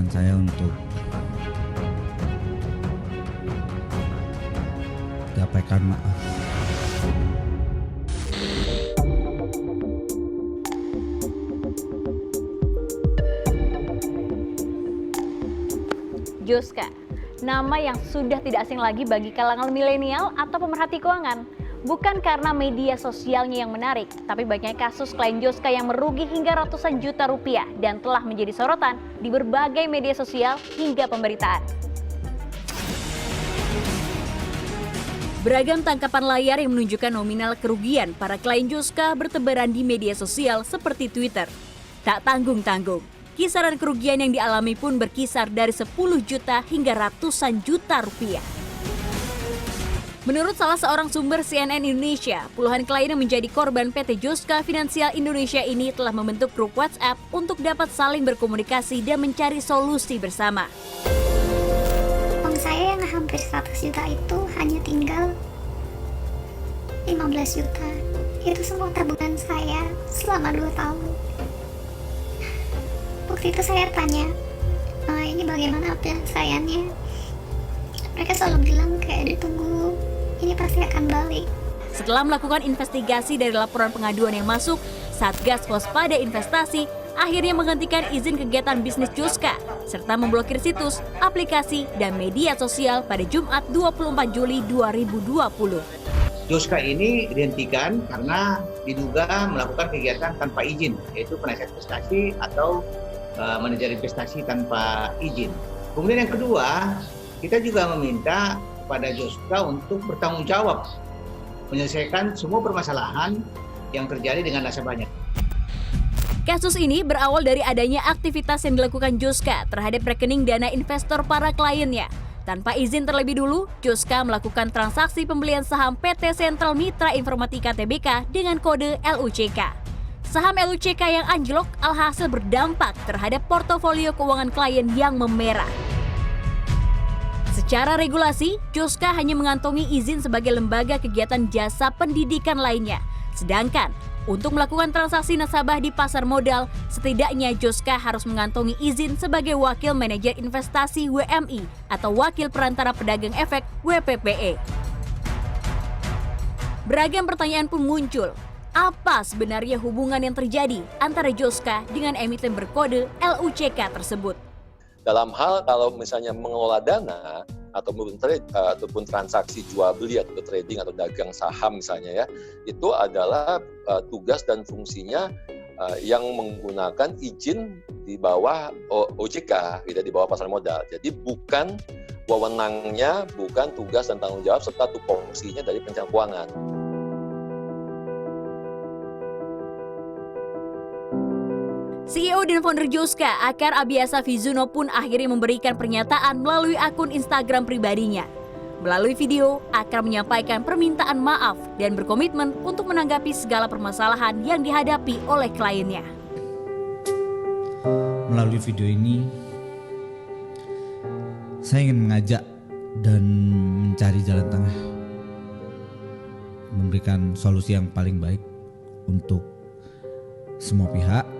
kesempatan saya untuk menyampaikan maaf. Joska, nama yang sudah tidak asing lagi bagi kalangan milenial atau pemerhati keuangan. Bukan karena media sosialnya yang menarik, tapi banyak kasus klien Joska yang merugi hingga ratusan juta rupiah dan telah menjadi sorotan di berbagai media sosial hingga pemberitaan. Beragam tangkapan layar yang menunjukkan nominal kerugian para klien Joska bertebaran di media sosial seperti Twitter. Tak tanggung-tanggung, kisaran kerugian yang dialami pun berkisar dari 10 juta hingga ratusan juta rupiah. Menurut salah seorang sumber CNN Indonesia, puluhan klien yang menjadi korban PT Joska Finansial Indonesia ini telah membentuk grup WhatsApp untuk dapat saling berkomunikasi dan mencari solusi bersama. Uang saya yang hampir 100 juta itu hanya tinggal 15 juta. Itu semua tabungan saya selama 2 tahun. Waktu itu saya tanya, ini bagaimana penyelesaiannya? Mereka selalu bilang kayak ditunggu, ini pasti akan balik. Setelah melakukan investigasi dari laporan pengaduan yang masuk, Satgas Waspada Investasi akhirnya menghentikan izin kegiatan bisnis Joska serta memblokir situs, aplikasi, dan media sosial pada Jumat 24 Juli 2020. Joska ini dihentikan karena diduga melakukan kegiatan tanpa izin, yaitu penasihat investasi atau manajer investasi tanpa izin. Kemudian yang kedua, kita juga meminta kepada Joska untuk bertanggung jawab menyelesaikan semua permasalahan yang terjadi dengan nasabahnya. Kasus ini berawal dari adanya aktivitas yang dilakukan Joska terhadap rekening dana investor para kliennya. Tanpa izin terlebih dulu, Joska melakukan transaksi pembelian saham PT Sentral Mitra Informatika Tbk dengan kode LUCK. Saham LUCK yang anjlok alhasil berdampak terhadap portofolio keuangan klien yang memerah. Secara regulasi, Joska hanya mengantongi izin sebagai lembaga kegiatan jasa pendidikan lainnya. Sedangkan untuk melakukan transaksi nasabah di pasar modal, setidaknya Joska harus mengantongi izin sebagai wakil manajer investasi WMI atau wakil perantara pedagang efek WPPE. Beragam pertanyaan pun muncul. Apa sebenarnya hubungan yang terjadi antara Joska dengan emiten berkode LUCK tersebut? Dalam hal kalau misalnya mengelola dana ataupun transaksi jual beli atau trading atau dagang saham misalnya ya, itu adalah tugas dan fungsinya yang menggunakan izin di bawah OJK, tidak di bawah pasar modal. Jadi bukan wewenangnya, bukan tugas dan tanggung jawab serta tupoksinya dari perencana keuangan. CEO dan founder Joska, Akar Abiasa Fizuno pun akhirnya memberikan pernyataan melalui akun Instagram pribadinya. Melalui video, Akar menyampaikan permintaan maaf dan berkomitmen untuk menanggapi segala permasalahan yang dihadapi oleh kliennya. Melalui video ini, saya ingin mengajak dan mencari jalan tengah, memberikan solusi yang paling baik untuk semua pihak.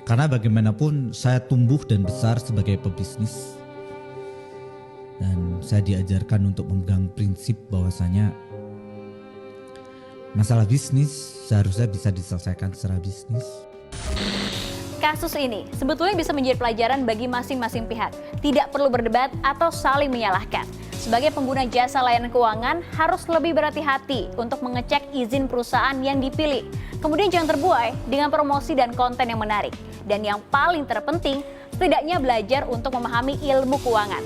Karena bagaimanapun saya tumbuh dan besar sebagai pebisnis dan saya diajarkan untuk memegang prinsip bahwasanya masalah bisnis seharusnya bisa diselesaikan secara bisnis. Kasus ini sebetulnya bisa menjadi pelajaran bagi masing-masing pihak. Tidak perlu berdebat atau saling menyalahkan. Sebagai pengguna jasa layanan keuangan harus lebih berhati-hati untuk mengecek izin perusahaan yang dipilih. Kemudian jangan terbuai dengan promosi dan konten yang menarik. Dan yang paling terpenting, setidaknya belajar untuk memahami ilmu keuangan.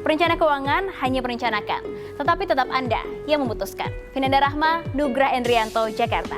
Perencana keuangan hanya merencanakan, tetapi tetap Anda yang memutuskan. Vinanda Rahma, Nugra Endrianto, Jakarta.